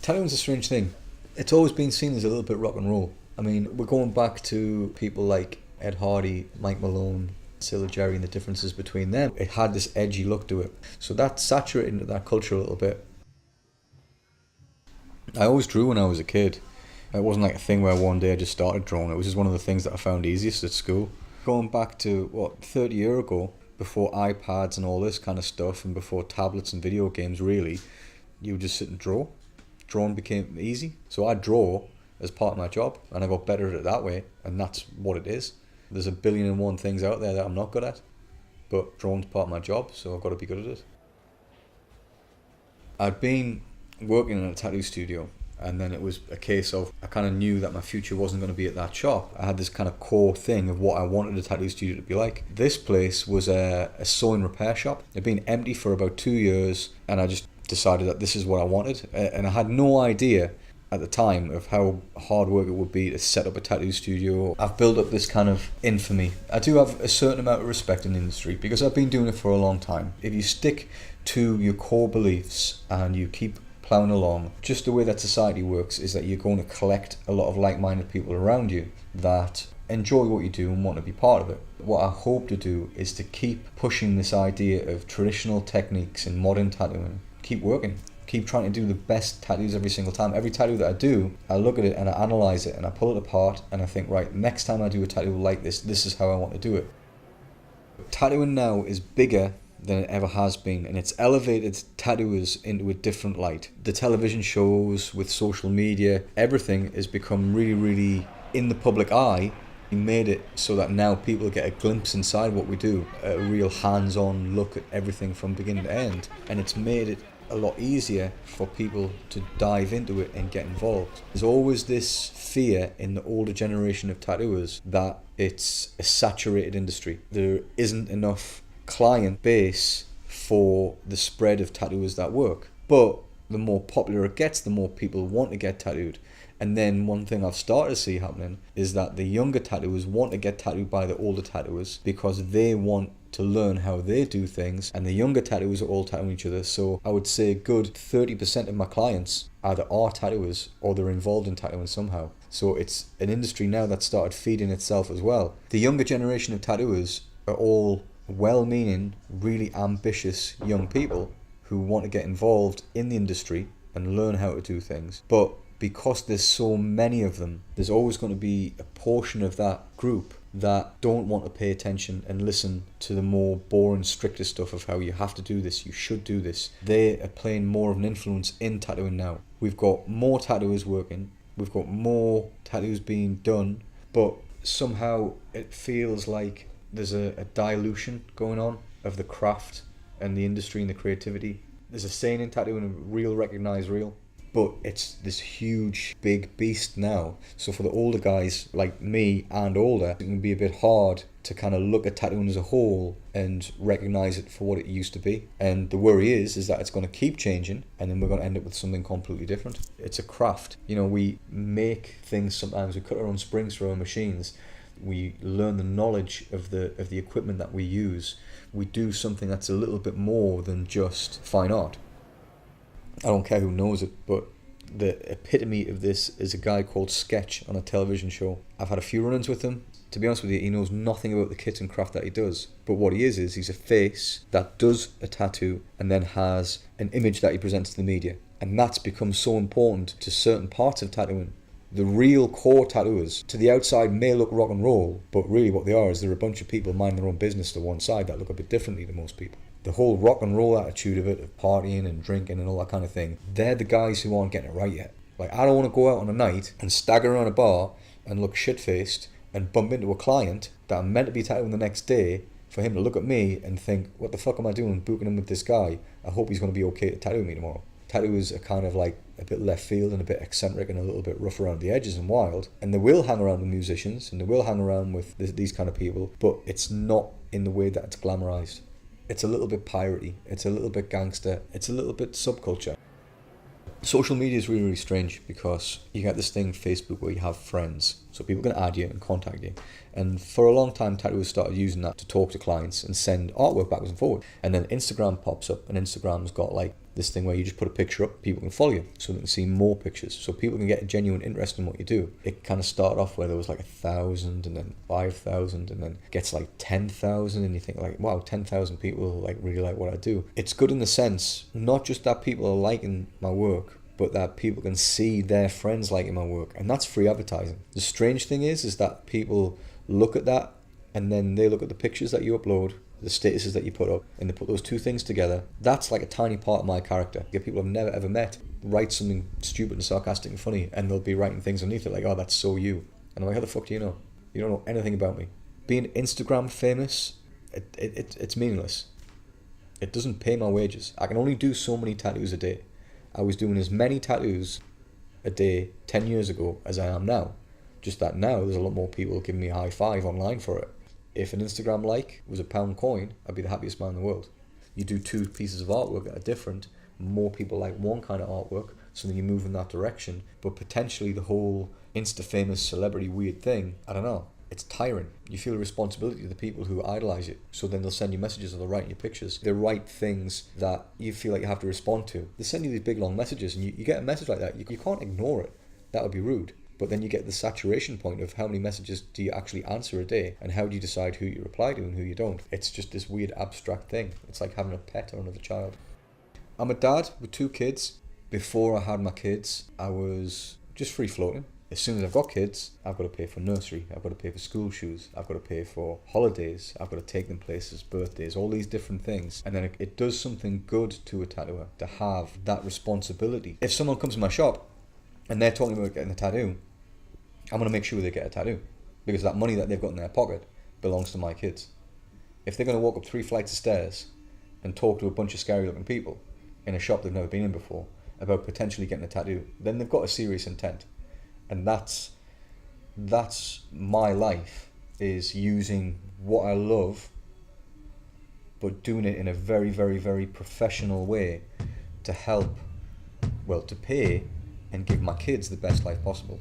Tattooing's a strange thing. It's always been seen as a little bit rock and roll. I mean, we're going back to people like Ed Hardy, Mike Malone, Sailor Jerry, and the differences between them. It had this edgy look to it. So that saturated into that culture a little bit. I always drew when I was a kid. It wasn't like a thing where one day I just started drawing. It was just one of the things that I found easiest at school. Going back to, 30 years ago, before iPads and all this kind of stuff, and before tablets and video games really, you would just sit and draw. Drawing became easy. So I draw as part of my job, and I got better at it that way, and that's what it is. There's a billion and one things out there that I'm not good at, but drawing's part of my job, so I've got to be good at it. I'd been working in a tattoo studio, and then it was a case of I kind of knew that my future wasn't going to be at that shop. I had this kind of core thing of what I wanted a tattoo studio to be like. This place was a sewing repair shop. It'd been empty for about 2 years, and I just decided that this is what I wanted, and I had no idea at the time of how hard work it would be to set up a tattoo studio. I've built up this kind of infamy. I do have a certain amount of respect in the industry because I've been doing it for a long time. If you stick to your core beliefs and you keep plowing along, just the way that society works is that you're going to collect a lot of like-minded people around you that enjoy what you do and want to be part of it. What I hope to do is to keep pushing this idea of traditional techniques in modern tattooing. Keep working. Keep trying to do the best tattoos every single time. Every tattoo that I do, I look at it and I analyze it and I pull it apart and I think, right, next time I do a tattoo like this is how I want to do it. Tattooing now is bigger than it ever has been, and it's elevated tattooers into a different light. The television shows, with social media, everything has become really, really in the public eye. We made it so that now people get a glimpse inside what we do, a real hands-on look at everything from beginning to end, and it's made it a lot easier for people to dive into it and get involved. There's always this fear in the older generation of tattooers that it's a saturated industry. There isn't enough client base for the spread of tattooers that work. But the more popular it gets, the more people want to get tattooed. And then one thing I've started to see happening is that the younger tattooers want to get tattooed by the older tattooers because they want to learn how they do things, and the younger tattooers are all tattooing each other. So I would say a good 30% of my clients either are tattooers or they're involved in tattooing somehow. So it's an industry now that's started feeding itself as well. The younger generation of tattooers are all well-meaning, really ambitious young people who want to get involved in the industry and learn how to do things. But because there's so many of them, there's always going to be a portion of that group that don't want to pay attention and listen to the more boring, stricter stuff of how you have to do this, you should do this. They are playing more of an influence in tattooing now. We've got more tattooers working, we've got more tattoos being done, but somehow it feels like there's a dilution going on of the craft and the industry and the creativity. There's a saying in tattooing, real recognize real. But it's this huge, big beast now. So for the older guys like me and older, it can be a bit hard to kind of look at tattooing as a whole and recognize it for what it used to be. And the worry is that it's going to keep changing, and then we're going to end up with something completely different. It's a craft. You know, we make things sometimes. We cut our own springs for our machines. We learn the knowledge of the equipment that we use. We do something that's a little bit more than just fine art. I don't care who knows it, but the epitome of this is a guy called Sketch on a television show. I've had a few run-ins with him. To be honest with you, he knows nothing about the kit and craft that he does. But what he is he's a face that does a tattoo and then has an image that he presents to the media. And that's become so important to certain parts of tattooing. The real core tattooers, to the outside, may look rock and roll, but really what they are is they're a bunch of people minding their own business to one side that look a bit differently to most people. The whole rock and roll attitude of it, of partying and drinking and all that kind of thing, they're the guys who aren't getting it right yet. Like, I don't want to go out on a night and stagger around a bar and look shit-faced and bump into a client that I'm meant to be tattooing the next day for him to look at me and think, what the fuck am I doing booking him with this guy? I hope he's going to be okay to tattoo me tomorrow. Tattoos are kind of like a bit left field and a bit eccentric and a little bit rough around the edges and wild. And they will hang around with musicians and they will hang around with these kind of people, but it's not in the way that it's glamorized. It's a little bit piratey, it's a little bit gangster, it's a little bit subculture. Social media is really, really strange because you get this thing, Facebook, where you have friends. So people can add you and contact you. And for a long time, tattooers started using that to talk to clients and send artwork backwards and forward. And then Instagram pops up, and Instagram's got like this thing where you just put a picture up, people can follow you, so they can see more pictures. So people can get a genuine interest in what you do. It kind of started off where there was like 1,000 and then 5,000 and then gets like 10,000, and you think like, wow, 10,000 people like really like what I do. It's good in the sense, not just that people are liking my work, but that people can see their friends liking my work, and that's free advertising. The strange thing is that people look at that, and then they look at the pictures that you upload, the statuses that you put up, and they put those two things together. That's like a tiny part of my character. Get people I've never ever met write something stupid and sarcastic and funny, and they'll be writing things underneath it like, oh, that's so you. And I'm like, how the fuck do you know? You don't know anything about me. Being Instagram famous, it's meaningless. It doesn't pay my wages. I can only do so many tattoos a day. I was doing as many tattoos a day 10 years ago as I am now. Just that now there's a lot more people giving me a high five online for it. If an Instagram like was a pound coin, I'd be the happiest man in the world. You do two pieces of artwork that are different, more people like one kind of artwork, so then you move in that direction. But potentially the whole Insta-famous celebrity weird thing, I don't know, it's tiring. You feel a responsibility to the people who idolize you. So then they'll send you messages or they'll write you pictures. They write things that you feel like you have to respond to. They send you these big long messages, and you get a message like that. You can't ignore it. That would be rude. But then you get the saturation point of how many messages do you actually answer a day, and how do you decide who you reply to and who you don't. It's just this weird abstract thing. It's like having a pet or another child. I'm a dad with 2 kids. Before I had my kids, I was just free floating. As soon as I've got kids, I've got to pay for nursery, I've got to pay for school shoes, I've got to pay for holidays, I've got to take them places, birthdays, all these different things. And then it does something good to a tattooer to have that responsibility. If someone comes to my shop and they're talking about getting a tattoo, I'm going to make sure they get a tattoo, because that money that they've got in their pocket belongs to my kids. If they're going to walk up 3 flights of stairs and talk to a bunch of scary looking people in a shop they've never been in before about potentially getting a tattoo, then they've got a serious intent. And that's my life, is using what I love, but doing it in a very, very, very professional way to help, well, to pay and give my kids the best life possible.